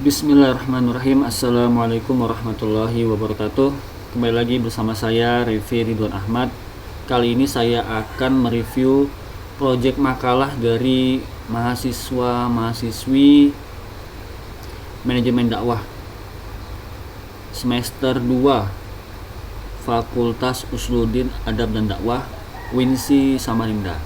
Bismillahirrahmanirrahim. Assalamualaikum warahmatullahi wabarakatuh. Kembali lagi bersama saya Revi Ridwan Ahmad. Kali ini saya akan mereview proyek makalah dari mahasiswa-mahasiswi manajemen dakwah semester 2 Fakultas Usluddin Adab dan Dakwah Winsi Samarinda.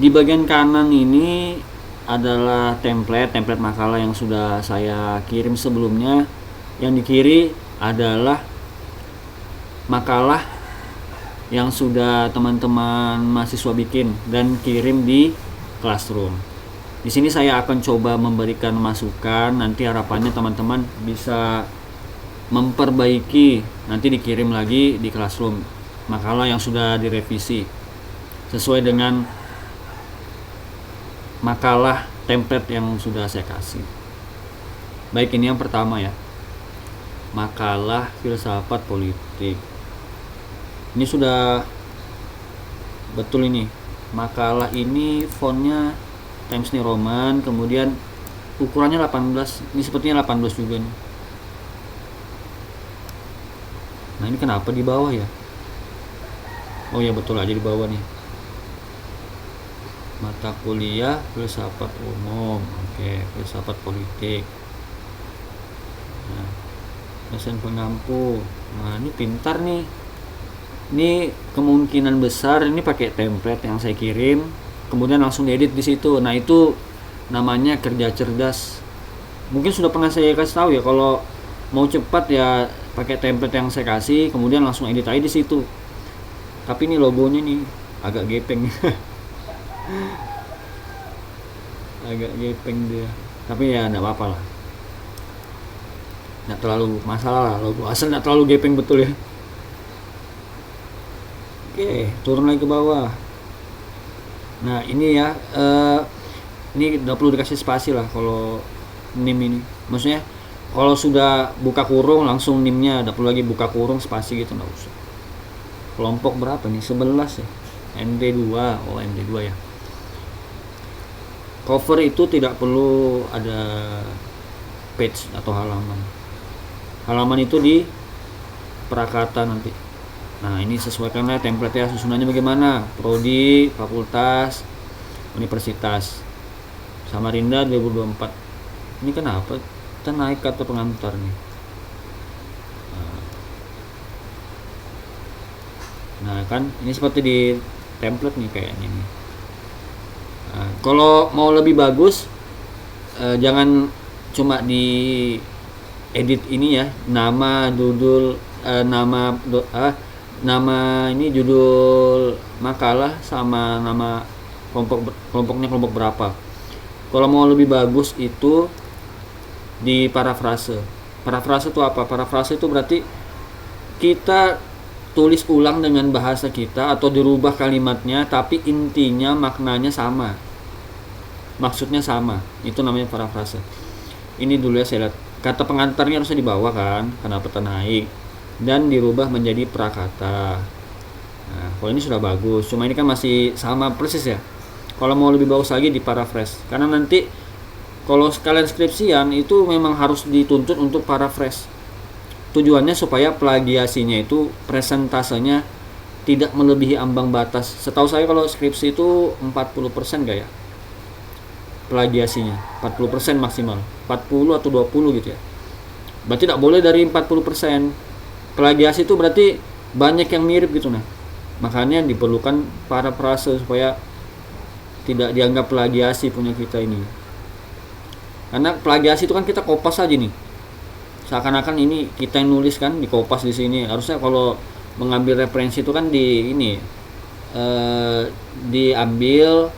Di bagian kanan ini adalah template makalah yang sudah saya kirim sebelumnya. Yang di kiri adalah makalah yang sudah teman-teman mahasiswa bikin dan kirim di Classroom. Di sini saya akan coba memberikan masukan, nanti harapannya teman-teman bisa memperbaiki, nanti dikirim lagi di Classroom makalah yang sudah direvisi sesuai dengan makalah template yang sudah saya kasih. Baik, ini yang pertama ya, makalah filsafat politik. Ini sudah betul ini. Makalah ini fontnya Times New Roman, kemudian ukurannya 18. Ini sepertinya 18 juga nih. Nah, ini kenapa di bawah ya? Oh ya, betul aja di bawah nih. Mata kuliah filsafat umum, filsafat politik. Nah, dosen pengampu. Nah, ini pintar nih. Ini kemungkinan besar ini pakai template yang saya kirim, kemudian langsung diedit di situ. Nah, itu namanya kerja cerdas. Mungkin sudah pernah saya kasih tahu ya, kalau mau cepat ya pakai template yang saya kasih, kemudian langsung edit aja di situ. Tapi ini logonya nih agak gepeng. Agak gepeng dia, tapi ya enggak apa-apa lah, enggak terlalu masalah lah, logo asal enggak terlalu gepeng, betul ya. Oke, turun lagi ke bawah. Nah, ini ya, ini udah perlu dikasih spasi lah kalau nim ini, maksudnya kalau sudah buka kurung langsung nimnya, enggak perlu lagi buka kurung spasi gitu, enggak usah. Kelompok berapa nih? 11 ya, MD2. Oh, MD2 ya. Cover itu tidak perlu ada page atau halaman. Halaman itu di prakata nanti. Nah, ini sesuaikanlah template ya, susunannya bagaimana. Prodi, fakultas, universitas. Samarinda 2024. Ini kenapa? Kita naik kata pengantar nih. Nah, kan ini seperti di template nih kayaknya nih. Nah, kalau mau lebih bagus, jangan cuma di edit ini ya, nama, judul, nama ini judul makalah sama nama kelompoknya kelompok berapa. Kalau mau lebih bagus itu di parafrase. Parafrase itu apa? Parafrase itu berarti kita tulis ulang dengan bahasa kita atau dirubah kalimatnya, tapi intinya maknanya sama, maksudnya sama. Itu namanya parafrase. Ini dulu ya, saya lihat kata pengantarnya harusnya di bawah kan, kenapa naik dan dirubah menjadi prakata. Nah, kalau ini sudah bagus, cuma ini kan masih sama persis ya. Kalau mau lebih bagus lagi di paraphrase, karena nanti kalau sekalian skripsian itu memang harus dituntut untuk paraphrase. Tujuannya supaya plagiasinya itu presentasenya tidak melebihi ambang batas. Setahu saya kalau skripsi itu 40% gak ya? Plagiasinya 40% maksimal, 40 atau 20 gitu ya. Berarti tidak boleh dari 40%. Plagiasi itu berarti banyak yang mirip gitu. Nah, makanya diperlukan parafrase supaya tidak dianggap plagiasi punya kita ini. Karena plagiasi itu kan kita kopas aja nih, seakan-akan ini kita yang nulis kan, dikopas di sini. Harusnya kalau mengambil referensi itu kan di ini diambil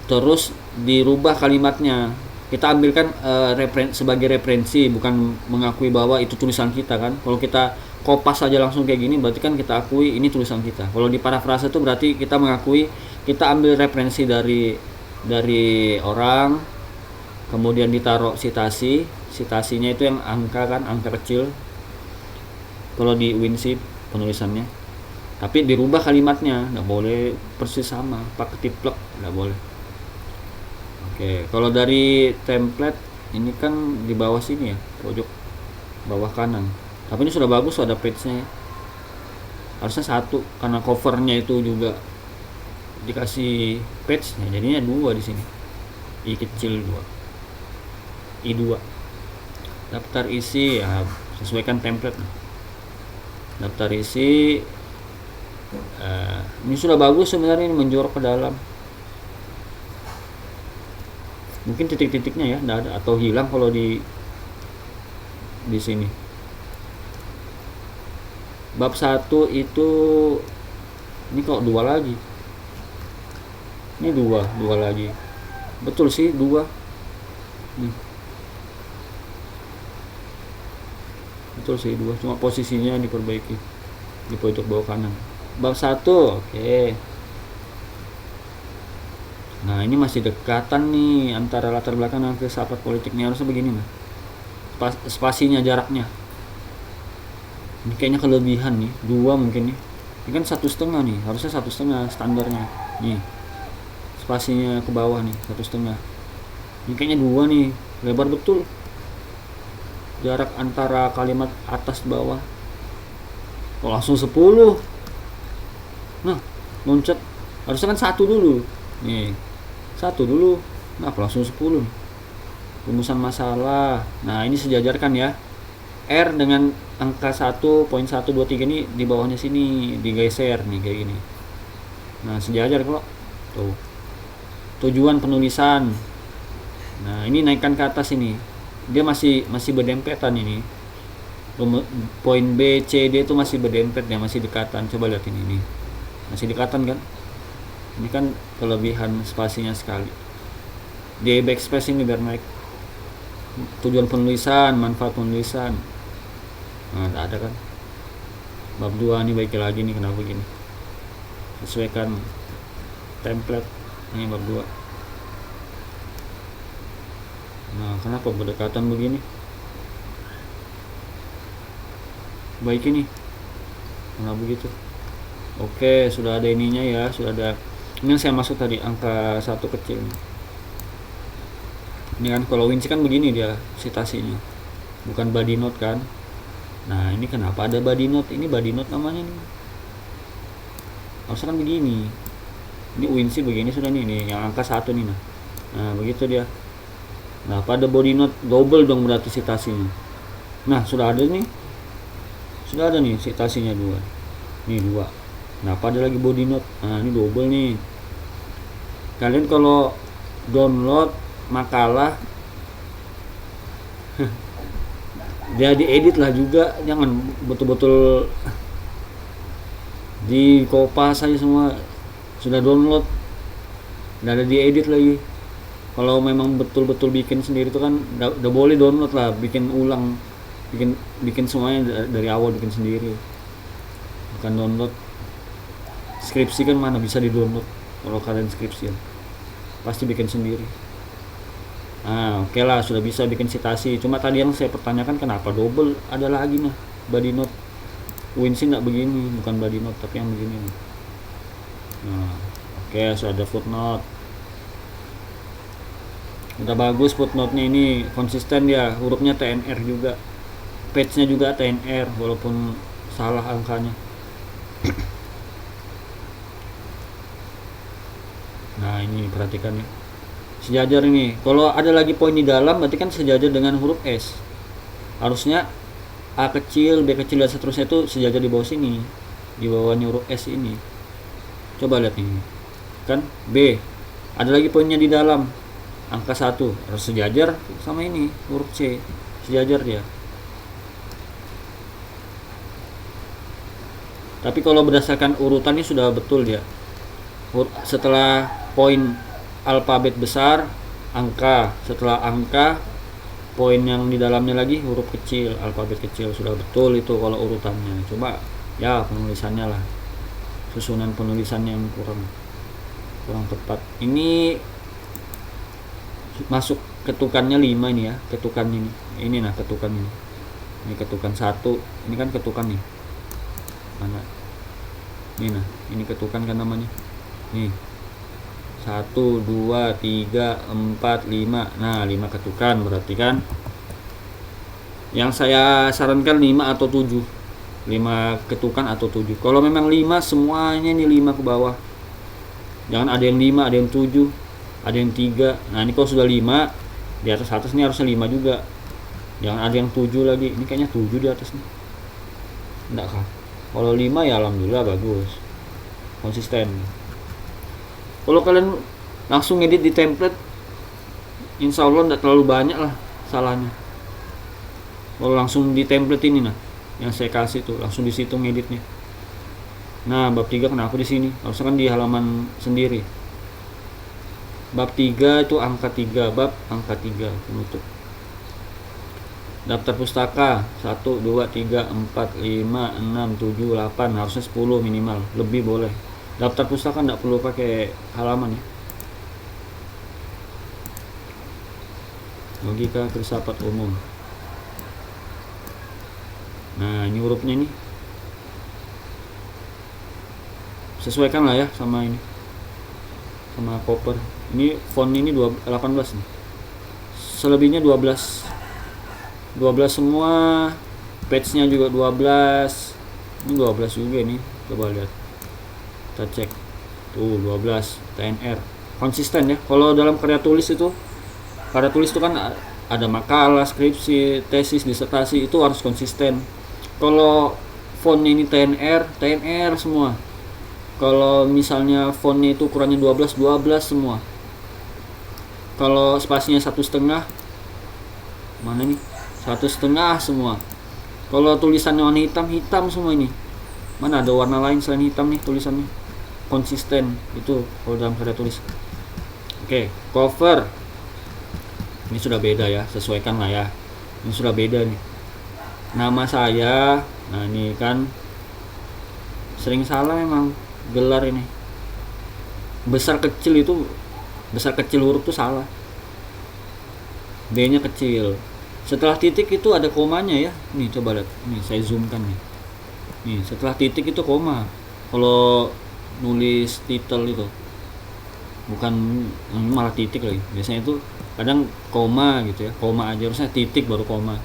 terus dirubah kalimatnya. Kita ambilkan sebagai referensi, bukan mengakui bahwa itu tulisan kita kan. Kalau kita kopas saja langsung kayak gini, berarti kan kita akui ini tulisan kita. Kalau di parafrase itu berarti kita mengakui, kita ambil referensi dari orang, kemudian ditaruh citasinya itu yang angka kan, angka kecil kalau di Winsi penulisannya, tapi dirubah kalimatnya, nggak boleh persis sama, pakai tiplek, nggak boleh. Oke, kalau dari template ini kan di bawah sini ya, pojok bawah kanan. Tapi ini sudah bagus, ada page-nya ya. Harusnya satu karena covernya itu juga dikasih page-nya, jadinya dua di sini. I kecil 2, I2. Daftar isi ya sesuaikan template. Daftar isi ini sudah bagus sebenarnya, ini menjorok ke dalam. Mungkin titik-titiknya ya enggak ada atau hilang kalau di sini. Bab 1 itu ini kok 2 lagi. Ini 2 lagi. Betul sih 2. Nih. Betul sih 2, cuma posisinya diperbaiki di pojok bawah kanan. Bab 1, oke. Nah, ini masih dekatan nih antara latar belakang dan filsafat politiknya, harusnya begini nah. Spasinya, jaraknya. Ini kayaknya kelebihan nih, 2 mungkin nih. Ini kan 1,5 nih, harusnya 1,5 standarnya. Nih. Spasinya ke bawah nih, 1,5. Ini kayaknya 2 nih, lebar betul. Jarak antara kalimat atas bawah. Oh, langsung 10. Nah, loncat. Harusnya kan 1 dulu. Nih. 1 dulu. Nah, langsung 10 nih. Rumusan masalah. Nah, ini sejajarkan ya. R dengan angka 1.123 ini di bawahnya sini digeser nih kayak gini. Nah, sejajar kok. Tuh. Tujuan penulisan. Nah, ini naikkan ke atas ini. Dia masih berdempetan ini. Poin B, C, D itu masih berdempet ya, masih dekatan. Coba lihat ini. Masih dekatan kan? Ini kan kelebihan spasinya sekali. Di backspace ini biar naik. Tujuan penulisan, manfaat penulisan. Nah, tak ada kan? Bab 2 ini baik lagi nih, kenapa begini? Sesuaikan template. Ini bab 2. Nah, kenapa berdekatan begini? Baik ini. Kenapa begitu? Oke, sudah ada ininya ya, sudah ada. Ini yang saya maksud tadi, angka 1 kecil. Ini kan kalau Vinci kan begini dia citasinya. Bukan body note kan? Nah, ini kenapa ada body note? Ini body note namanya nih. Harusnya kan begini. Ini Vinci begini sudah nih, yang angka 1 nih nah. Nah, begitu dia. Nah, pada body note double dong berarti citasinya. Nah, sudah ada nih citasinya 2. Nih 2. Nah, pada lagi body note. Nah, ini double nih. Kalian kalau download makalah dia diedit lah juga, jangan betul-betul di kopas aja semua. Sudah download udah ada diedit lagi. Kalau memang betul-betul bikin sendiri itu kan udah boleh download lah, bikin ulang, bikin semuanya dari awal, bikin sendiri, bukan download. Skripsi kan mana bisa di download. Kalau kalian skripsi ya, pasti bikin sendiri. Nah, oke lah, sudah bisa bikin citasi. Cuma tadi yang saya pertanyakan kenapa double ada lagi nah body note. Vinci nggak begini, bukan body note tapi yang begini nih. Nah, oke, sudah ada footnote. Udah bagus footnote-nya, ini konsisten dia, hurufnya TNR juga, page-nya juga TNR walaupun salah angkanya. Nah, ini perhatikan nih, sejajar ini. Kalau ada lagi poin di dalam berarti kan sejajar dengan huruf S. Harusnya A kecil, B kecil dan seterusnya itu sejajar di bawah sini, di bawahnya huruf S ini. Coba lihat nih, kan B ada lagi poinnya di dalam, angka 1 harus sejajar sama ini huruf C, sejajar dia. Tapi kalau berdasarkan urutannya sudah betul dia. Setelah poin alfabet besar angka, setelah angka poin yang di dalamnya lagi huruf kecil, alfabet kecil, sudah betul itu kalau urutannya. Coba ya penulisannya lah, susunan penulisannya yang kurang tepat. Ini masuk ketukannya 5 ini ya, ketukan ini nah, ketukan ini ketukan 1, ini kan ketukan nih mana ini nah, ini ketukan kan namanya nih 1, 2, 3, 4, 5. Nah 5 ketukan berarti kan. Yang saya sarankan 5 atau 7. 5 ketukan atau 7. Kalau memang 5 semuanya ini 5 ke bawah. Jangan ada yang 5, ada yang 7, ada yang 3. Nah ini kalau sudah 5 di atas ini harusnya 5 juga. Jangan ada yang 7 lagi. Ini kayaknya 7 di atas nih. Enggak kah? Kalau 5 ya alhamdulillah bagus. Konsisten. Kalau kalian langsung edit di template, insya Allah enggak terlalu banyak lah salahnya. Kalau langsung di template ini nah, yang saya kasih tuh langsung di situ ngeditnya. Nah, bab 3 kenapa di sini? Harusnya kan di halaman sendiri. Bab 3 itu angka 3, bab angka 3 penutup. Daftar pustaka 1, 2, 3, 4, 5, 6, 7, 8, harusnya 10 minimal, lebih boleh. Daftar pustaka enggak perlu pakai halaman ya. Logika filsafat umum. Nah, ini hurufnya nih. Sesuaikan lah ya sama ini. Sama koper. Ini font ini 18 nih. Selebihnya 12. 12 semua. Page-nya juga 12. Ini 12 juga nih. Coba lihat. Kita cek. Tuh 12 TNR. Konsisten ya. Kalau dalam karya tulis itu kan ada makalah, skripsi, tesis, disertasi, itu harus konsisten. Kalau fontnya ini TNR semua. Kalau misalnya fontnya itu ukurannya 12 semua. Kalau spasinya 1,5, mana nih? 1,5 semua. Kalau tulisannya warna hitam semua ini. Mana ada warna lain selain hitam nih tulisannya? Konsisten itu kalau dalam karya tulis. Oke, cover. Ini sudah beda ya, sesuaikan lah ya. Ini sudah beda nih. Nama saya, nah ini kan sering salah memang gelar ini. Besar kecil huruf tuh salah. B-nya kecil. Setelah titik itu ada komanya ya. Nih coba lihat. Nih saya zoomkan nih. Nih setelah titik itu koma. Kalau nulis titel itu bukan, ini malah titik lagi. Biasanya itu kadang koma gitu ya, koma aja, harusnya titik baru koma.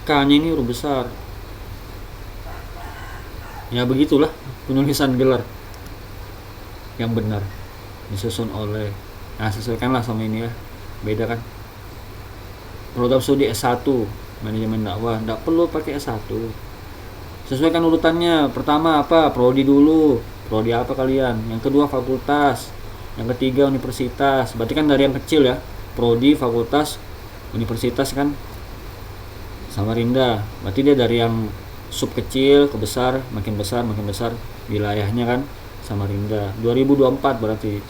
K-nya ini huruf besar. Ya begitulah penulisan gelar yang benar, disusun oleh. Nah sesuaikanlah sama ini ya, beda kan. Program studi S1 manajemen dakwah, tidak perlu pakai S1. Sesuaikan urutannya. Pertama apa? Prodi dulu. Prodi apa kalian? Yang kedua fakultas. Yang ketiga universitas. Berarti kan dari yang kecil ya. Prodi, fakultas, universitas kan Samarinda. Berarti dia dari yang sub kecil ke besar, makin besar wilayahnya kan Samarinda. 2024 berarti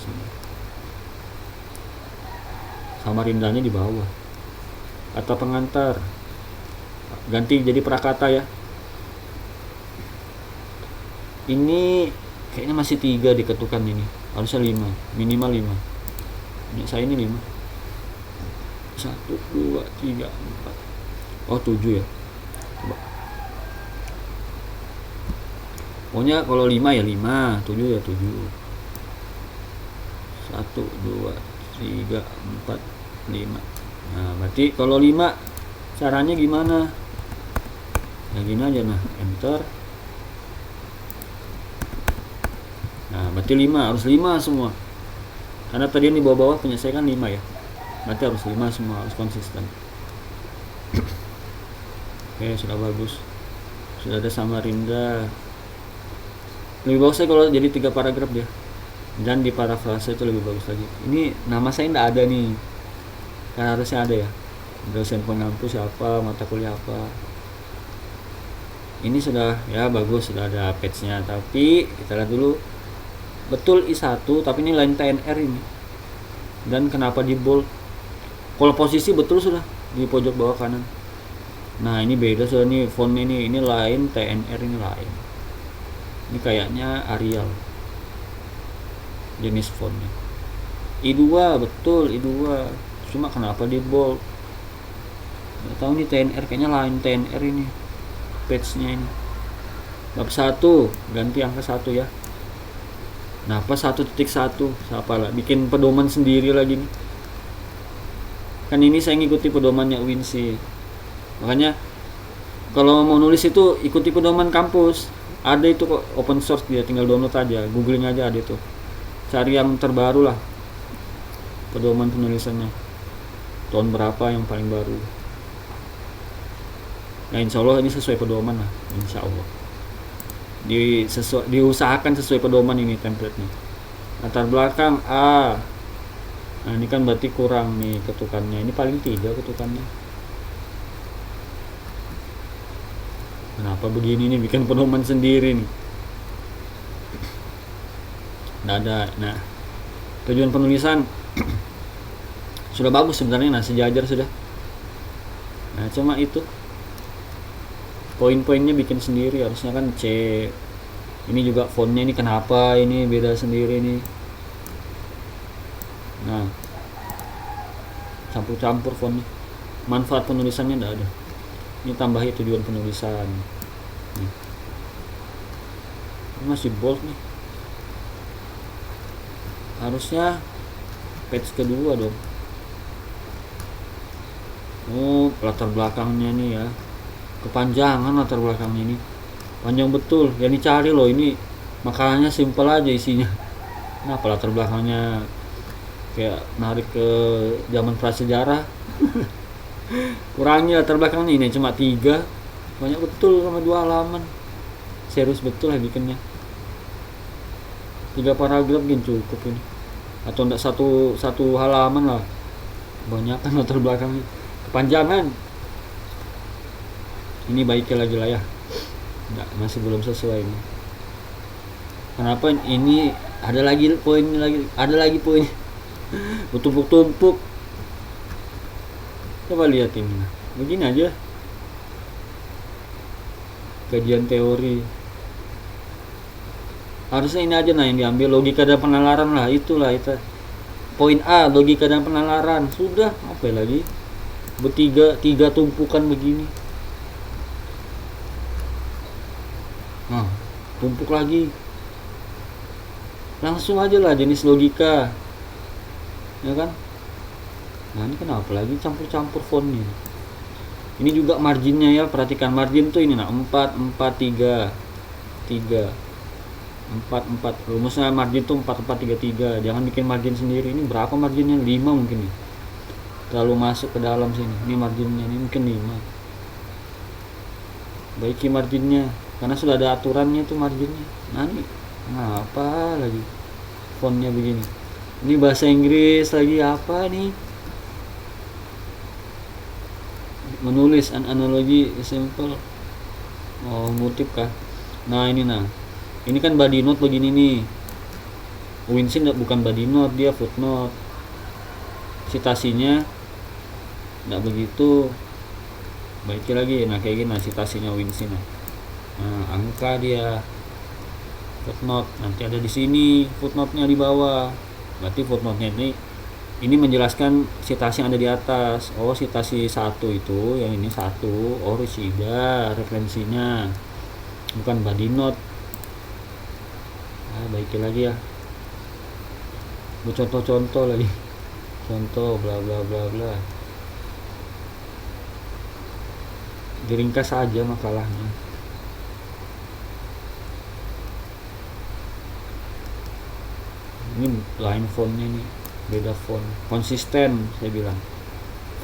Samarindanya di bawah. Kata pengantar ganti jadi prakata ya. Ini kayaknya masih 3 diketukan ini. Harusnya 5, minimal 5. Ini saya ini 5. 1, 2, 3, 4. Oh 7 ya. Coba. Pokoknya kalau 5 ya 5, 7 ya 7. 1, 2, 3, 4, 5. Nah berarti kalau 5 caranya gimana? Ya gini aja, nah enter. Nah berarti 5, harus 5 semua. Karena tadi yang di bawah-bawah punya saya kan 5 ya. Berarti harus 5 semua, harus konsisten. Oke, sudah bagus. Sudah ada Samarinda. Lebih bagus saya kalau jadi 3 paragraf dia. Dan di parafrase itu lebih bagus lagi. Ini nama saya tidak ada nih. Kan harusnya ada ya. Dosen pengampu siapa, mata kuliah apa. Ini sudah ya bagus, sudah ada page-nya. Tapi kita lihat dulu. Betul I1, tapi ini line TNR ini. Dan kenapa di bold? Kalau posisi betul sudah di pojok bawah kanan. Nah ini beda sudah nih fontnya ini line TNR ini line. Ini kayaknya Arial jenis fontnya. I2 betul I2. Cuma kenapa di bold? Nggak tahu nih TNR kayaknya line TNR ini. Page-nya ini. Bab 1 ganti angka 1 ya. Kenapa 1.1? Siapa lah bikin pedoman sendiri lagi nih. Kan ini saya ngikuti pedomannya Winsi. Makanya kalau mau nulis itu ikuti pedoman kampus. Ada itu kok open source, dia tinggal download aja, googling aja ada itu. Cari yang terbaru lah. Pedoman penulisannya. Tahun berapa yang paling baru. Nah, insya Allah ini sesuai pedoman lah, insya Allah. Diusahakan sesuai pedoman ini template-nya. Latar belakang A. Nah, ini kan berarti kurang nih ketukannya. Ini paling 3 ketukannya. Kenapa begini nih, bikin pedoman sendiri nih. Nah, tujuan penulisan sudah bagus sebenarnya, nah sejajar sudah. Nah, cuma itu poin-poinnya bikin sendiri, harusnya kan C. Ini juga fontnya ini kenapa ini beda sendiri nih. Nah, campur-campur fontnya. Manfaat penulisannya enggak ada. Ini tambahi tujuan penulisan. Nih. Ini masih bold nih. Harusnya page kedua dong. Oh, latar belakangnya nih ya. Kepanjangan latar belakangnya ini. Panjang betul. Yang dicari loh ini. Makalahnya simpel aja isinya. Kenapa latar belakangnya kayak narik ke zaman prasejarah. Kurangi latar belakangnya, ini cuma 3. Banyak betul sama 2 halaman. Serius betul ya bikinnya. 3 paragraf mungkin cukup ini. Atau enggak satu halaman lah. Banyak kan latar belakangnya. Kepanjangan. Ini baiknya lagi lah ya. Enggak, masih belum sesuai ini. Kenapa ini ada lagi poin bertumpuk-tumpuk. Coba lihat ini. Begini aja. Kajian teori. Harusnya ini aja nah yang diambil, logika dan penalaran lah, itulah itu. Poin A, logika dan penalaran. Sudah, apa lagi? Tiga tumpukan begini. Nah, tumpuk lagi. Langsung aja lah jenis logika. Ya kan? Nah, ini kenapa lagi campur-campur fontnya? Ini juga marginnya ya, perhatikan margin tuh ini nah 4 4 3 3 4 4. Rumusnya margin tuh 4 4 3 3. Jangan bikin margin sendiri. Ini berapa marginnya? 5 mungkin nih. Terlalu masuk ke dalam sini. Ini marginnya ini mungkin 5. Baiki marginnya karena sudah ada aturannya tuh marginnya. Nah, ini apa lagi fontnya begini? Ini bahasa Inggris lagi apa nih? Menulis an analogi simple. Oh, motif kah? Nah, ini nah. Ini kan body note begini nih. Winsin bukan body note, dia footnote. Citasinya enggak begitu. Baiknya lagi. Nah, kayak gini nah citasinya Winsin. Nah, angka dia footnote nanti ada di sini, footnote-nya di bawah. Berarti footnote-nya ini menjelaskan citasi yang ada di atas. Oh, citasi 1 itu yang ini 1. Oh, Rishida referensinya. Bukan body note. Nah, baiknya lagi ya. Bercontoh-contoh lagi. Contoh bla bla bla bla. Diringkas saja makalahnya. Ini line fontnya nih, beda font, konsisten saya bilang.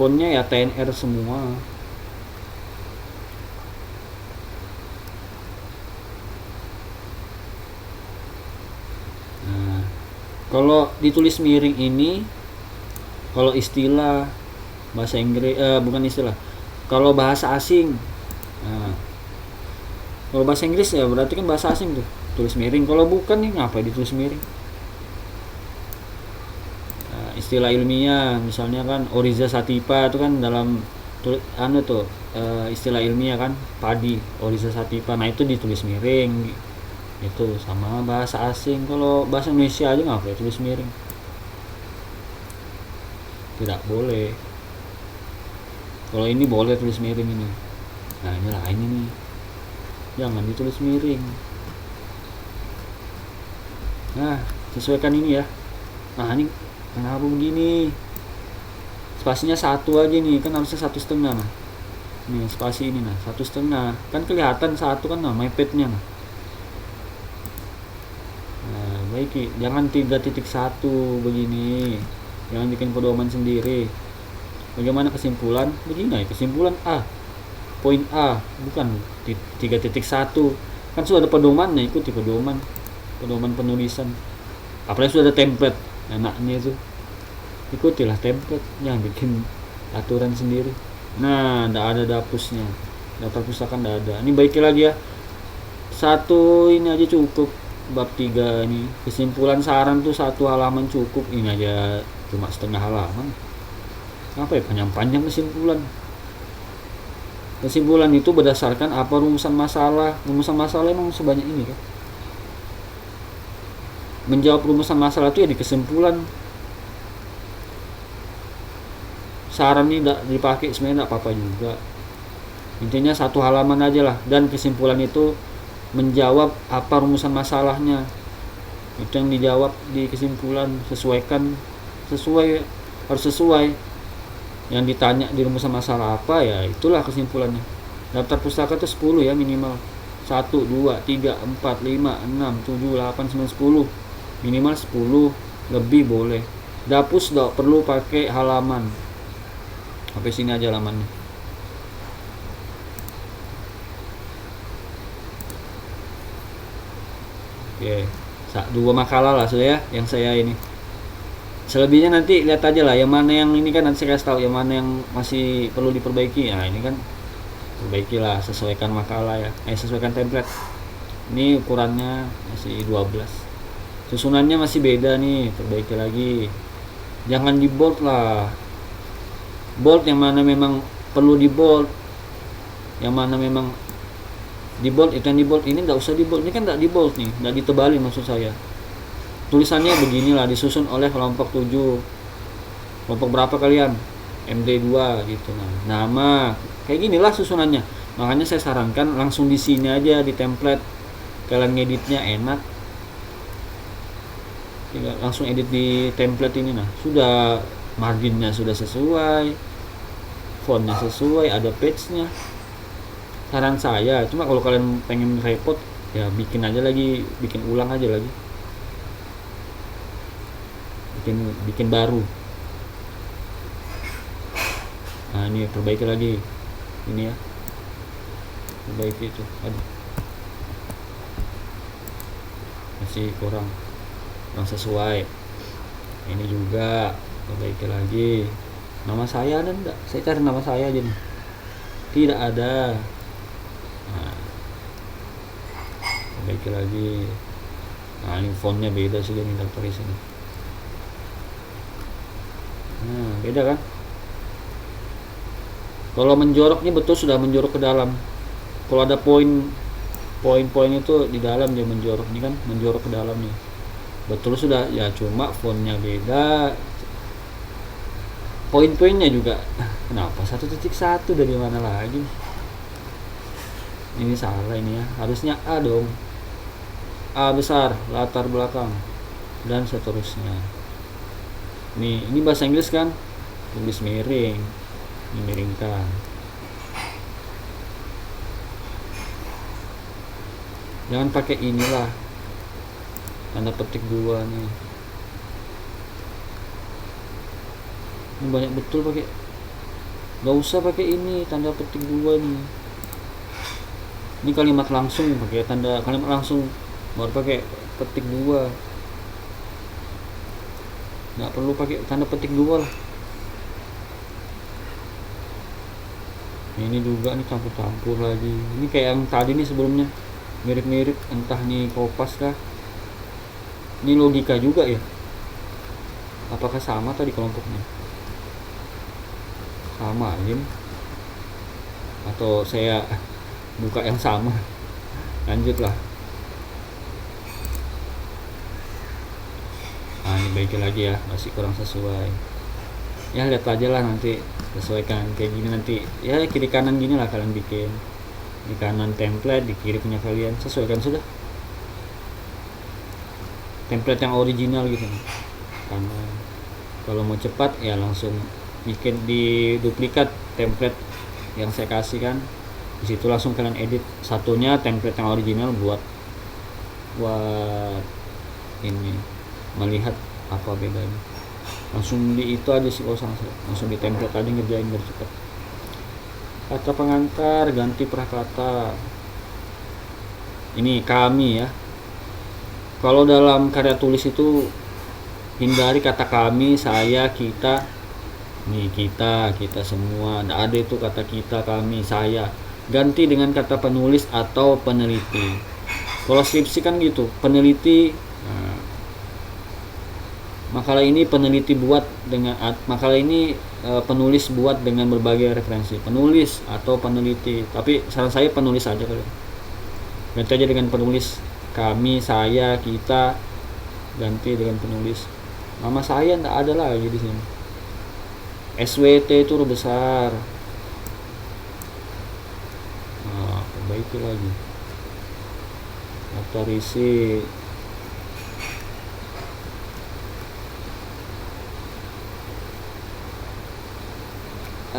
Fontnya ya TNR semua. Nah, kalau ditulis miring ini, kalau istilah bahasa Inggris, bukan istilah, kalau bahasa asing, nah, kalau bahasa Inggris ya berarti kan bahasa asing tuh, tulis miring. Kalau bukan nih ngapa ditulis miring? Nah, istilah ilmiah misalnya kan Oryza sativa itu kan dalam istilah ilmiah kan padi Oryza sativa. Nah, itu ditulis miring. Itu sama bahasa asing. Kalau bahasa Indonesia aja ngapa tulis miring? Tidak boleh. Kalau ini boleh tulis miring ini. Nah, ini lain ini. Jangan ditulis miring. Nah, sesuaikan ini ya. Nah, ini kenapa begini? Spasinya satu aja nih, kan harusnya 1,5. Nah, nih spasi ini, nah 1,5 kan kelihatan satu kan, nah mepetnya. Nah, baik, jangan 3.1 begini, jangan bikin pedoman sendiri. Bagaimana kesimpulan? Begini ya, kesimpulan A, poin A, bukan 3.1. Kan sudah ada pedomannya, ikuti pedoman penulisan. Apalagi sudah ada template, enaknya itu ikutilah template, jangan bikin aturan sendiri. Nah, tidak ada dapusnya, daftar pustaka tidak ada. Ini baiknya lagi ya, satu ini aja cukup. Bab 3 ini kesimpulan saran tuh 1 halaman cukup. Ini aja cuma setengah halaman. Apa ya, panjang-panjang kesimpulan. Kesimpulan itu berdasarkan apa rumusan masalah. Rumusan masalah emang sebanyak ini kan. Menjawab rumusan masalah itu ya di kesimpulan. Saran ini tidak dipakai sebenarnya tidak apa-apa juga. Intinya 1 halaman aja lah, dan kesimpulan itu menjawab apa rumusan masalahnya. Itu yang dijawab di kesimpulan. Sesuaikan, harus sesuai yang ditanya di rumusan masalah apa, ya itulah kesimpulannya. Daftar pustaka itu 10 ya minimal. 1, 2, 3, 4, 5, 6, 7, 8, 9, 10. Minimal 10, lebih boleh. Dapus tidak perlu pakai halaman. Sampai sini aja halamannya. Oke, 2 makalah lah sudah ya yang saya ini. Selebihnya nanti lihat aja lah, yang mana yang ini kan nanti saya kasih tahu yang mana yang masih perlu diperbaiki. Nah, ini kan perbaikilah, sesuaikan makalah ya. Sesuaikan template. Ini ukurannya masih 12. Susunannya masih beda nih, perbaiki lagi. Jangan di bold lah. Bold yang mana memang perlu di bold. Yang mana memang di bold, itu yang di bold. Ini nggak usah di bold. Ini kan nggak di bold nih, nggak ditebalin maksud saya. Tulisannya beginilah, disusun oleh kelompok 7. Kelompok berapa kalian? MD2 gitu. Nah, nama kayak ginilah susunannya. Makanya saya sarankan langsung di sini aja di template. Kalian ngeditnya enak, tinggal langsung edit di template ini. Nah, sudah marginnya sudah sesuai, fontnya sesuai, ada page-nya. Saran saya, cuma kalau kalian pengen repot ya bikin aja lagi, bikin ulang aja lagi. Bikin baru. Nah, ini perbaiki lagi. Ini ya. Perbaiki itu. Aduh. Masih kurang sesuai. Ini juga perbaiki lagi. Nama saya ada enggak? Saya cari nama saya aja nih. Tidak ada. Nah, perbaiki lagi. Nah, ini fontnya beda sih ini daftar di sini. Nah, beda kan? Kalau menjoroknya betul sudah menjorok ke dalam. Kalau ada poin-poin itu di dalam dia menjorok, ini kan menjorok ke dalam nih. Betul sudah ya, cuma fontnya beda. Poin-poinnya juga. Kenapa 1.1 dari mana lagi? Ini salah ini ya. Harusnya A dong. A besar, latar belakang, dan seterusnya. Ini bahasa Inggris kan, tulis miring, dimiringkan. Jangan pakai inilah tanda petik 2 nih. Ini banyak betul pakai. Gak usah pakai ini tanda petik 2 nih. Ini kalimat langsung pakai tanda kalimat langsung, baru pakai petik 2. Nggak perlu pakai tanda petik 2 lah. Ini juga nih campur-campur lagi. Ini kayak yang tadi nih sebelumnya, mirip-mirip, entah nih kopas kah. Ini logika juga ya. Apakah sama tadi kelompoknya? Sama aja nih. Atau saya buka yang sama. Lanjutlah. Nah, ini baiknya lagi ya, masih kurang sesuai. Ya lihat aja lah nanti, sesuaikan kayak gini nanti. Ya kiri kanan gini lah kalian bikin. Di kanan template, di kiri punya kalian, sesuaikan sudah. template yang original gitu. Karena kalau mau cepat ya langsung bikin di duplikat template yang saya kasih kan, di situ langsung kalian edit satunya template yang original buat ini melihat apa bedanya. Langsung di itu aja sih, kalau langsung di template aja ngerjain biar cepat. Kata pengantar ganti prakata. Ini kami ya. Kalau dalam karya tulis itu hindari kata kami, saya, kita. Nih kita semua. Nggak ada itu kata kita, kami, saya. Ganti dengan kata penulis atau peneliti. Kalau skripsi kan gitu, peneliti. Nah, makalah ini peneliti buat dengan makalah ini penulis buat dengan berbagai referensi. Penulis atau peneliti. Tapi saran saya penulis aja kali. Ganti aja dengan penulis. Kami, saya, kita. Ganti dengan penulis. Nama saya nggak ada lagi di sini. SWT itu huruf besar. Nah, perbaiki lagi. Daftar isi.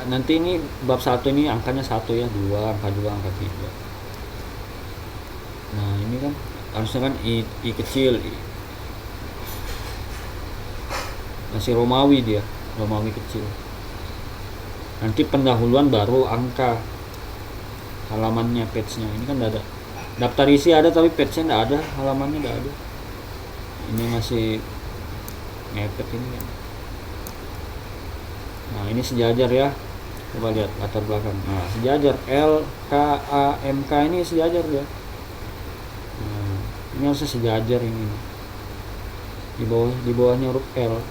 Nanti ini bab 1 ini angkanya 1 ya, 2, angka 2, angka 3. Nah, ini kan harusnya kan I kecil. Masih Romawi dia, Romawi kecil. Nanti pendahuluan baru angka halamannya, page-nya. Ini kan enggak ada. Daftar isi ada tapi page-nya enggak ada, halamannya enggak ada. Ini masih ngepet ini kan. Nah, ini sejajar ya. Coba lihat latar belakang. Nah, sejajar L K A M K ini sejajar dia. Nah, ini harusnya sejajar ini. Di bawahnya huruf L.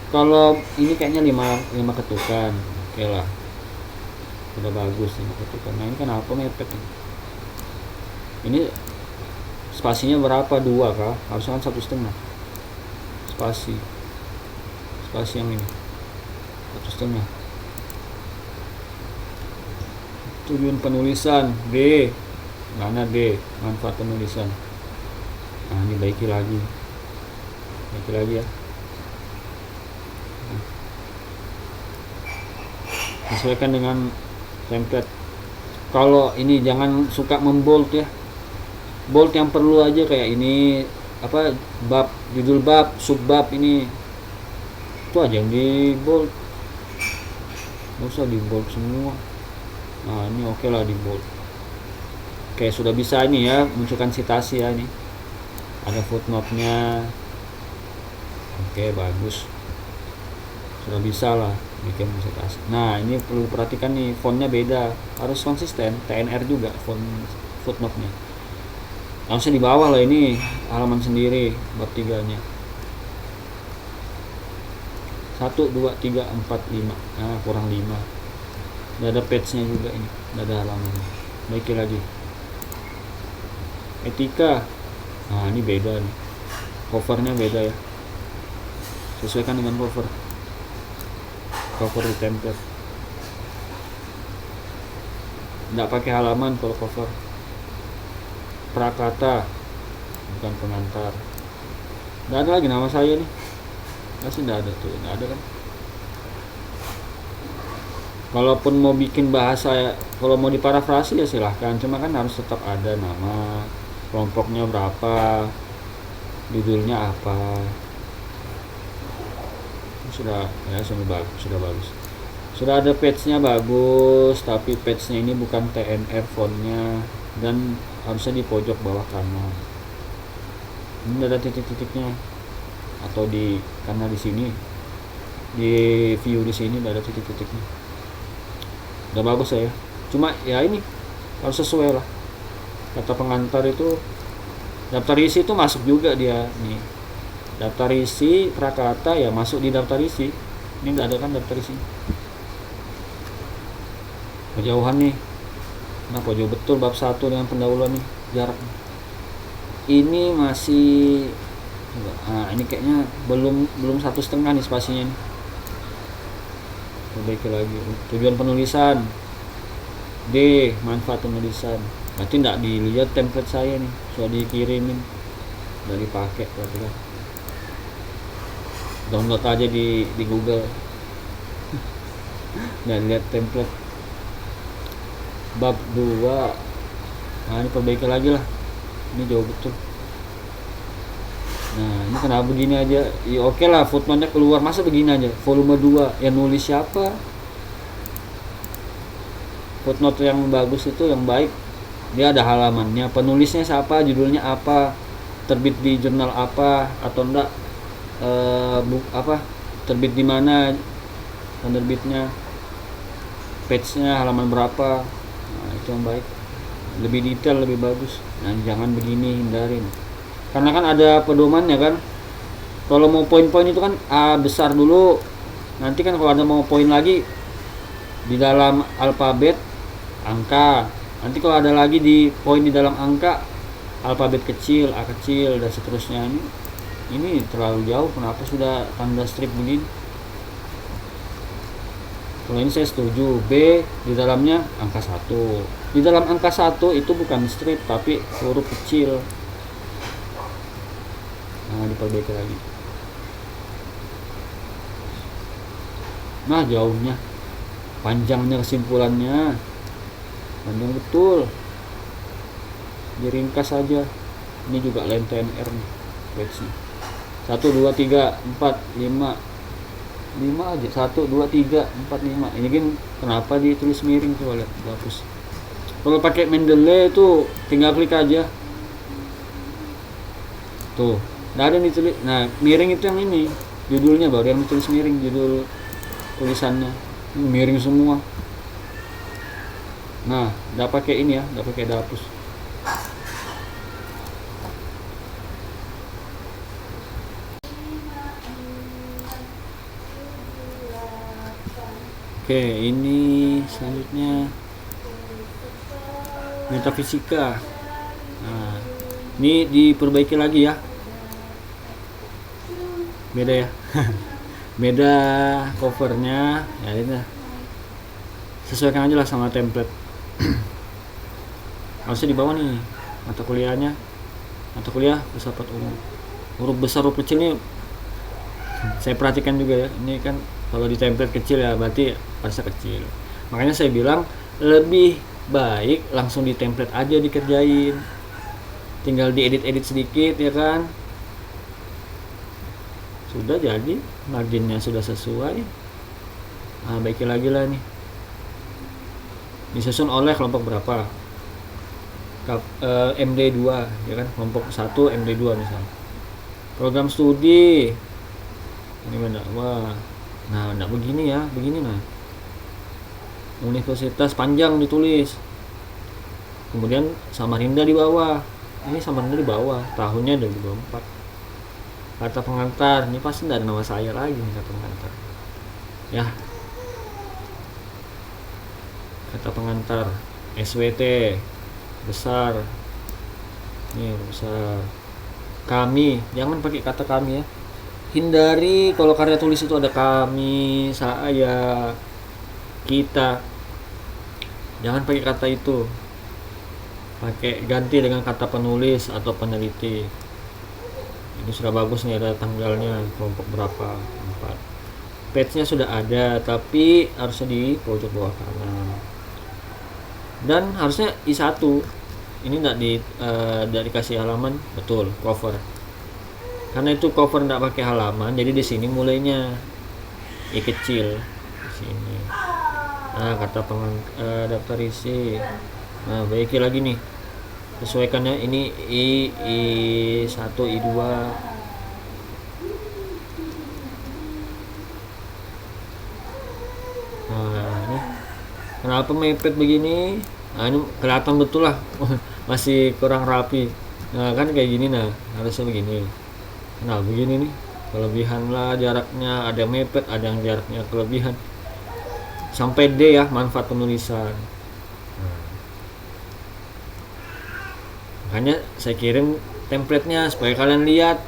Kalau ini kayaknya 5 ketukan. Oke lah. Udah bagus 5 ketukan. Nah, ini kenapa mepet ini? Ini spasinya berapa? 2 kah? Harusnya kan 1,5. Spasi yang ini 1,5. Tujuan penulisan D. Mana D? Manfaat penulisan. Nah, ini baiki lagi ya. Sesuaikan dengan template. Kalau ini jangan suka membold ya. Bold yang perlu aja kayak ini apa, bab, judul bab, subbab ini. Itu aja yang di bold. Nggak usah di bold semua. Nah, ini oke lah di bold. Oke, sudah bisa ini ya, munculkan citasi ya ini. Ada footnote-nya. Oke, bagus. Sudah bisa lah bikin citasi. Nah, ini perlu perhatikan nih, fontnya beda. Harus konsisten, TNR juga font footnote-nya. Langsung di bawah lah ini, halaman sendiri bab 3-nya. 1, 2, 3, 4, 5. Nah, kurang 5. Nggak ada page-nya juga ini, nggak ada halamannya. Baiki lagi. Etika. Nah, ini beda nih. Covernya beda ya. Sesuaikan dengan cover di template. Nggak pakai halaman kalau cover. Prakata, bukan pengantar. Nggak ada lagi nama saya nih. Masih nggak ada tuh, nggak ada kan. Kalaupun mau bikin bahasa, kalau mau diparafrasi ya silahkan, cuma kan harus tetap ada nama, kelompoknya berapa, judulnya apa. Sudah ya, sudah bagus. Sudah ada page-nya bagus, tapi page-nya ini bukan TNR fontnya dan harusnya di pojok bawah kanan. Ini ada titik-titiknya, atau karena di sini di view di sini ada titik-titiknya. Udah bagus ya. Cuma ya ini harus sesuai lah. Kata pengantar itu, daftar isi itu masuk juga dia nih. Daftar isi prakata ya masuk di daftar isi. Ini nggak ada kan daftar isi. Kejauhan nih. Kenapa jauh betul bab 1 dengan pendahuluan nih jarak. Ini masih, nah ini kayaknya belum 1,5 nih spasinya nih. Perbaiki lagi. Tujuan penulisan D. Manfaat penulisan. Berarti tidak dilihat template saya nih, sudah dikirimin. Udah dipakai berarti kan. Download aja di Google dan lihat template bab 2. Nah ini perbaiki lagi lah, ini jauh betul. Nah ini kenapa begini aja ya, oke lah footnote-nya keluar, masa begini aja volume 2 yang nulis siapa? Footnote yang bagus itu yang baik dia ada halamannya, penulisnya siapa, judulnya apa, terbit di jurnal apa atau enggak, terbit di mana, penerbitnya, page-nya halaman berapa. Nah itu yang baik, lebih detail, lebih bagus. Nah jangan begini, hindarin, karena kan ada pedomannya kan. Kalau mau poin-poin itu kan A besar dulu, nanti kan kalau ada mau poin lagi di dalam alfabet angka, nanti kalau ada lagi di poin di dalam angka alfabet kecil, A kecil dan seterusnya. Ini terlalu jauh, kenapa sudah tanda strip begini? Kalau ini saya setuju, B di dalamnya angka 1. Di dalam angka 1 itu bukan strip tapi huruf kecil. Nah diperbaiki lagi. Nah jauhnya, panjangnya kesimpulannya, panjang betul. Diringkas saja. Ini juga line TNR nih, page-nya. 1, 2, 3, 4, 5 aja. 1, 2, 3, 4, 5. Ini kan kenapa ditulis miring tuh, lihat bagus. Kalau pakai Mendeley itu tinggal klik aja. Tuh, nggak ada yang ditulis. Nah, miring itu yang ini. Judulnya baru yang ditulis miring, judul tulisannya. Ini miring semua. Nah, nggak pakai ini ya, nggak pakai dapus. Oke, ini selanjutnya metafisika. Nah, ini diperbaiki lagi ya. Beda ya. Beda covernya. Ya ini sesuaikan aja lah sama template. Harusnya di bawah nih mata kuliahnya. Mata kuliah filsafat umum. Huruf besar huruf kecil nih saya perhatikan juga ya. Ini kan kalau di template kecil ya berarti harusnya kecil. Makanya saya bilang lebih baik langsung di template aja dikerjain. Tinggal diedit-edit sedikit ya kan. Sudah jadi, marginnya sudah sesuai. Nah, baiki lagi lah nih. Disusun oleh kelompok berapa? MD2 ya kan, kelompok 1 MD2 misalnya. Program studi. Ini mana? Wah. Nah, enggak begini ya, begini nah. Universitas panjang ditulis. Kemudian Samarinda di bawah. Ini Samarinda di bawah, tahunnya 2024. Kata pengantar, ini pasti enggak ada nama saya lagi nih kata pengantar. Ya. Kata pengantar SWT besar. Ini besar. Kami, jangan pakai kata kami ya. Hindari kalau karya tulis itu ada kami, saya, kita. Jangan pakai kata itu. Pakai ganti dengan kata penulis atau peneliti. Ini sudah bagus nih, ada tanggalnya, kelompok berapa, 4. Page-nya sudah ada, tapi harusnya di pojok bawah kanan. Dan harusnya I1. Ini enggak dikasih halaman, betul, cover. Karena itu cover enggak pakai halaman, jadi di sini mulainya I kecil di sini. Nah, kata daftar isi. Nah, baiki lagi nih. Sesuaikannya ini I1, I2. Nah, ini kenapa mepet begini? Nah, ini kelihatan betul lah. Masih kurang rapi. Nah, kan kayak gini nah, harusnya begini. Nah begini nih, kelebihan lah jaraknya, ada mepet, ada yang jaraknya kelebihan. Sampai D ya, manfaat penulisan. Makanya saya kirim template-nya supaya kalian lihat.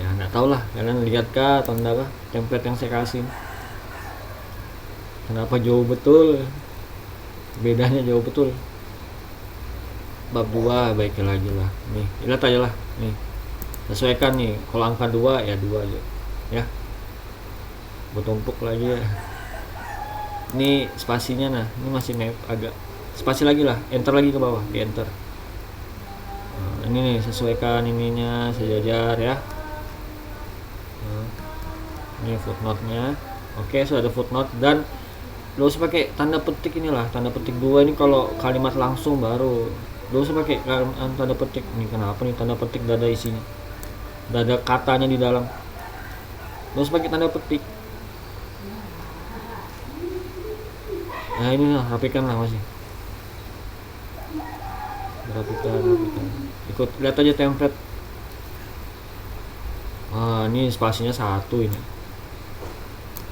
Ya nggak tahu lah, kalian lihat kah atau enggak kah template yang saya kasih. Kenapa jauh betul? Bedanya jauh betul. Bab 2 baiknya lagi lah. Nih, lihat aja lah. Nih. Sesuaikan nih, kalau angka 2 ya 2 aja ya, bertumpuk lagi ya. Ini spasinya, nah ini masih agak spasi lagi lah, enter lagi ke bawah, di enter. Nah, ini nih sesuaikan ininya sejajar ya. Nah, ini footnote nya. Oke, sudah ada footnote, dan lo usah pakai tanda petik, inilah tanda petik 2 ini kalau kalimat langsung baru. Lo usah pakai tanda petik. Ini kenapa nih tanda petik gak ada isinya, gak ada katanya di dalam. Lo usah pakai tanda petik. Nah ini lah, rapikan lah masih. Rapikan. Ikut lihat aja template. Ini spasinya 1 ini.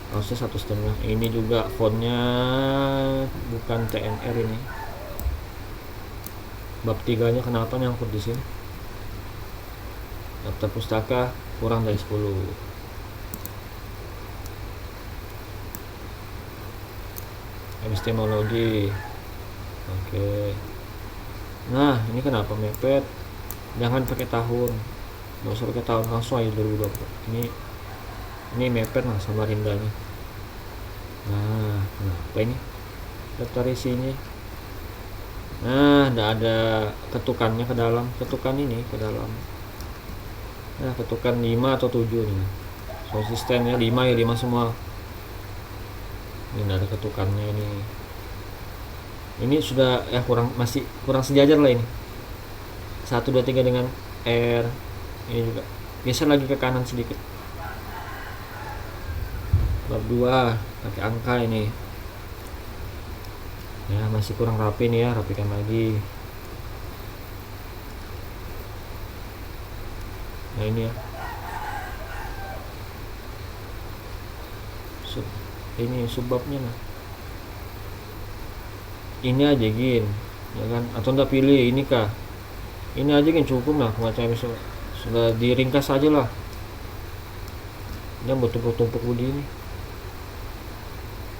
Harusnya 1,5. Ini juga fontnya bukan TNR ini. Bab 3 nya kenapa nyangkut di sini? Daftar pustaka kurang dari 10. Epistemologi. Oke. Nah, ini kenapa mepet? Jangan pakai tahun. Nggak usah pakai tahun, langsung aja 2020. Ini mepet lah sama rindanya. Nah, apa ini? Daftar isinya. Nah, ada ketukannya ke dalam. Ketukan ini ke dalam. Nah, ketukan 5 atau 7 nih. Konsistennya 5 ya, 5 semua. Ini ada ketukannya ini. Ini sudah masih kurang sejajar lah ini. 1 2 3 dengan R. Ini juga geser lagi ke kanan sedikit. Bab 2 pakai angka ini. Ya, masih kurang rapi nih ya, rapikan lagi. Nah, ini ya. Ini subbabnya nah. Ini aja gin, ya kan? Atau enggak pilih ini kah? Ini aja gin cukup lah, macam sudah diringkas aja lah. Jangan bertumpuk-tumpuk begini.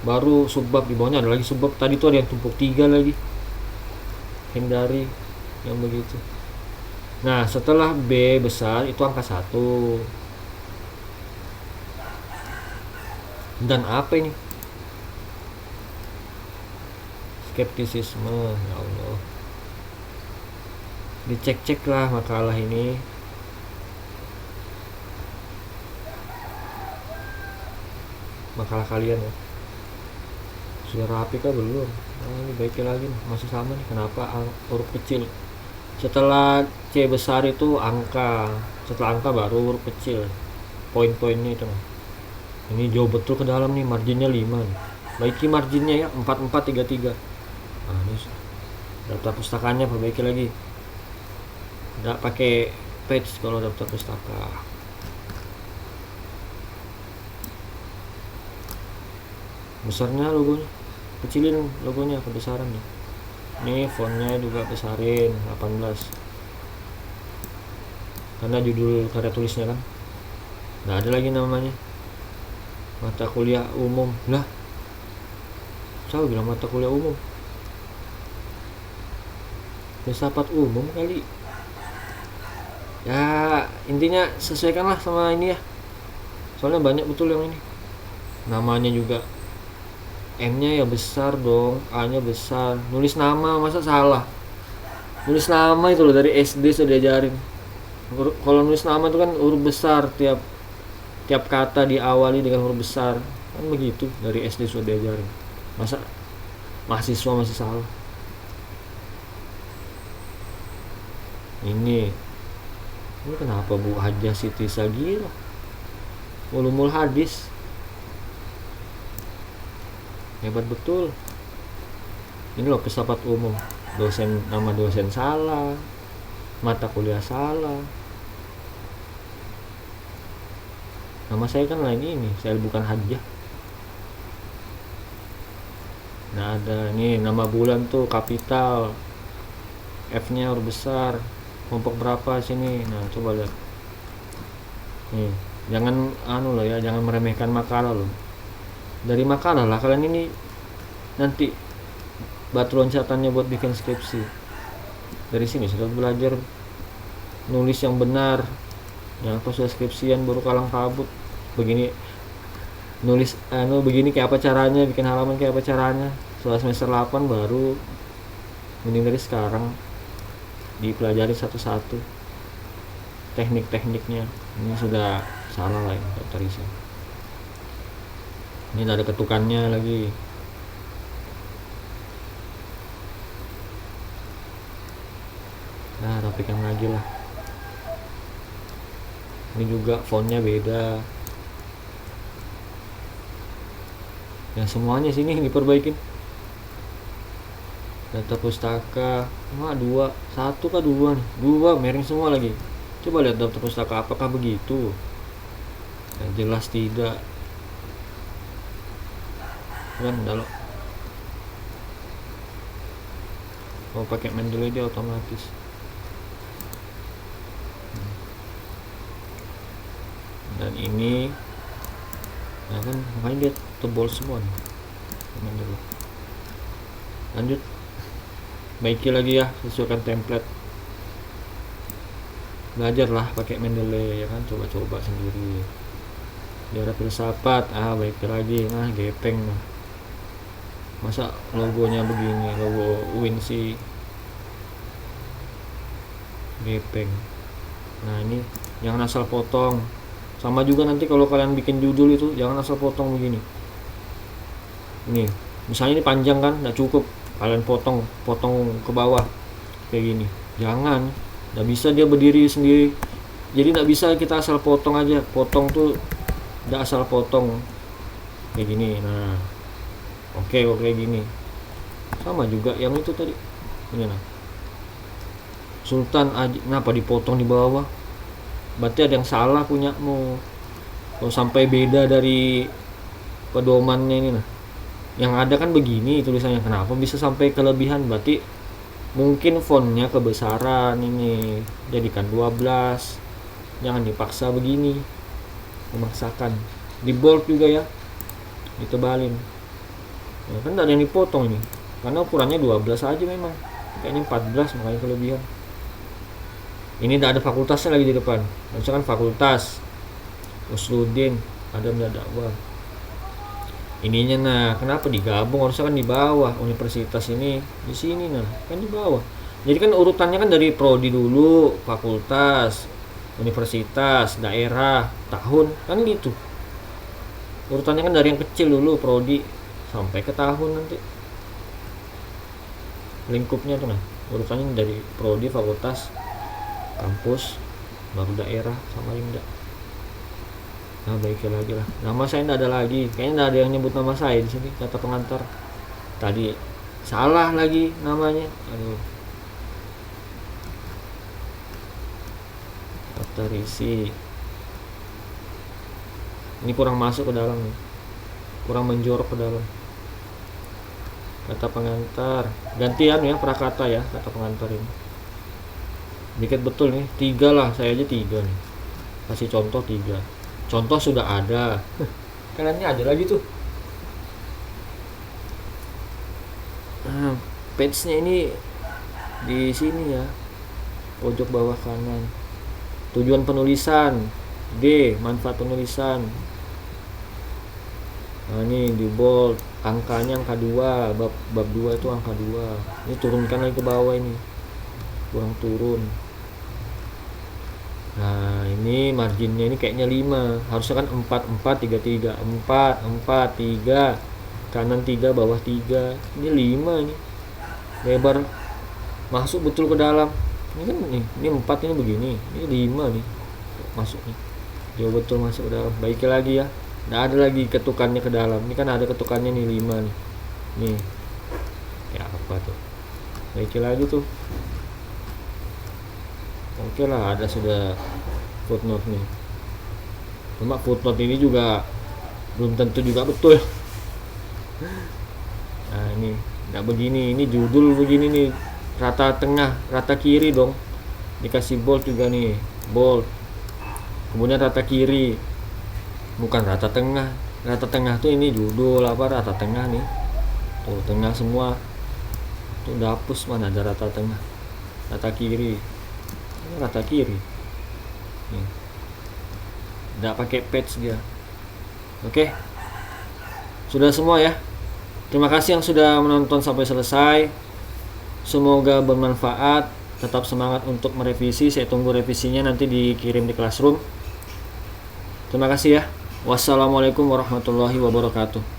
Baru subbab, di bawahnya ada lagi subbab. Tadi tuh ada yang tumpuk 3 lagi. Hindari yang begitu. Nah, setelah B besar itu angka 1. Dan apa ini? Skeptisisme, ya Allah. Dicek-cek lah makalah ini. Makalah kalian ya. Sudah rapi kah belum? Ini baiknya lagi, masih sama nih. Kenapa huruf kecil? Setelah C besar itu angka. Setelah angka baru huruf kecil. Poin-poinnya itu. Ini jauh betul ke dalam nih, marginnya 5 nih. Baiki marginnya ya, 4433. Nah, ini daftar pustakanya perbaiki lagi. Nggak pakai page kalau daftar pustaka. Besarnya logonya, kecilin logonya, kebesaran nih. Ini fontnya juga besarin 18. Karena judul karya tulisnya kan. Nggak ada lagi namanya. Mata kuliah umum. Lah, saya bilang mata kuliah umum. Filsafat umum kali. Ya, intinya sesuaikanlah sama ini ya. Soalnya banyak betul yang ini. Namanya juga M-nya ya besar dong, A-nya besar. Nulis nama masa salah? Nulis nama itu loh dari SD sudah diajarin. Kalau nulis nama itu kan huruf besar, tiap kata diawali dengan huruf besar. Kan begitu dari SD sudah diajarin. Masa mahasiswa masih salah? Ini kenapa Bu Hajah Siti Sagira? Ulumul hadis. Hebat betul. Ini loh filsafat umum. Nama dosen salah, mata kuliah salah. Nama saya kan lain ini, saya bukan Hajah. Nah, ada nih nama bulan tuh kapital, F-nya huruf besar. Kelompok berapa sini? Nah, coba lihat. Nih, jangan loh ya, jangan meremehkan makalah loh. Dari makalah lah kalian ini nanti batu loncatannya buat bikin skripsi. Dari sini sudah belajar nulis yang benar, Jangan pas sudah skripsian baru kalang kabut begini, nulis begini kayak apa caranya, bikin halaman kayak apa caranya. Setelah semester 8 baru, mending dari sekarang dipelajari satu-satu teknik-tekniknya. Ini sudah salah lah ini Dr. Isa. Ini ada ketukannya lagi. Nah, rapikan lagi lah. Ini juga fontnya beda. Ya semuanya sini diperbaikin. Data pustaka, wah dua, satu kah dua nih? Dua, miring semua lagi. Coba lihat daftar pustaka, apakah begitu? Ya, jelas tidak. Kan kalau mau pakai Mendeley dia otomatis. Dan ini, nah kan makanya dia tebal semua nih. Mendeley. Lanjut, baiki lagi ya, sesuaikan template. Belajarlah pakai Mendeley ya kan, coba-coba sendiri. Daerah filsafat, baiki lagi, nah gepeng nah. Masa logonya begini, logo Win sih gepeng. Nah ini jangan asal potong. Sama juga nanti kalau kalian bikin judul itu jangan asal potong begini. Ini misalnya ini panjang kan, nggak cukup, kalian potong ke bawah kayak gini. Jangan, nggak bisa dia berdiri sendiri. Jadi nggak bisa kita asal potong aja. Potong tuh nggak asal potong kayak gini. Nah oke kayak gini. Sama juga yang itu tadi ini nah, Sultan aja kenapa dipotong di bawah, berarti ada yang salah punyamu. Kalau sampai beda dari pedomannya ini nah, yang ada kan begini tulisannya, kenapa bisa sampai kelebihan? Berarti mungkin fontnya kebesaran, ini jadikan 12, jangan dipaksa begini, memaksakan. Di bold juga ya, ditebalin ya, kan tidak ada yang dipotong ini karena ukurannya 12 aja, memang kayaknya 14 makanya kelebihan. Ini tidak ada fakultasnya lagi di depan, misalkan fakultas Usluddin ada dakwah ininya. Nah kenapa digabung, harusnya kan di bawah, universitas ini di sini, nah kan di bawah. Jadi kan urutannya kan dari prodi dulu, fakultas, universitas, daerah, tahun, kan gitu urutannya kan, dari yang kecil dulu prodi sampai ke tahun, nanti lingkupnya tuh nah urutannya dari prodi, fakultas, kampus, baru daerah sama Rimda. Nah baiknya lagi lah, nama saya tidak ada lagi, kayaknya tidak ada yang nyebut nama saya di sini, kata pengantar tadi salah lagi namanya. Aduh, daftar isi ini kurang masuk ke dalam nih, kurang menjorok ke dalam. Kata pengantar gantian ya, prakata ya, kata pengantar ini dikit betul nih, 3 lah, saya aja 3 nih, kasih contoh 3. Contoh sudah ada. Kalian ini ada lagi tuh. Nah, page-nya ini di sini ya, pojok bawah kanan. Tujuan penulisan, D, manfaat penulisan. Nah, ini di bold, angkanya angka 2, bab 2 itu angka 2. Ini turunkan lagi ke bawah, ini kurang turun. Nah ini marginnya ini kayaknya 5, harusnya kan 4, 4, 3, 3, 4, 4, 3, kanan 3, bawah 3, ini 5 ini, lebar masuk betul ke dalam. Ini kan ini 4, ini begini, ini 5 nih masuknya, jauh betul masuk ke dalam. Baik lagi ya, nggak ada lagi ketukannya ke dalam, ini kan ada ketukannya nih 5 nih ya apa tuh, baik lagi tuh. Oke lah, ada sudah footnote nih. Cuma footnote ini juga belum tentu juga betul. Nah ini nggak begini, ini judul begini nih, rata tengah, rata kiri dong. Dikasih bold juga nih, bold. Kemudian rata kiri, bukan rata tengah. Rata tengah tuh ini judul apa, rata tengah nih. Tuh tengah semua. Tuh dapus mana ada rata tengah, rata kiri. Rata kiri nih. nggak pakai patch dia. Oke, sudah semua ya. Terima kasih yang sudah menonton sampai selesai. Semoga bermanfaat. Tetap semangat untuk merevisi. Saya tunggu revisinya nanti dikirim di Classroom. Terima kasih ya. Wassalamualaikum warahmatullahi wabarakatuh.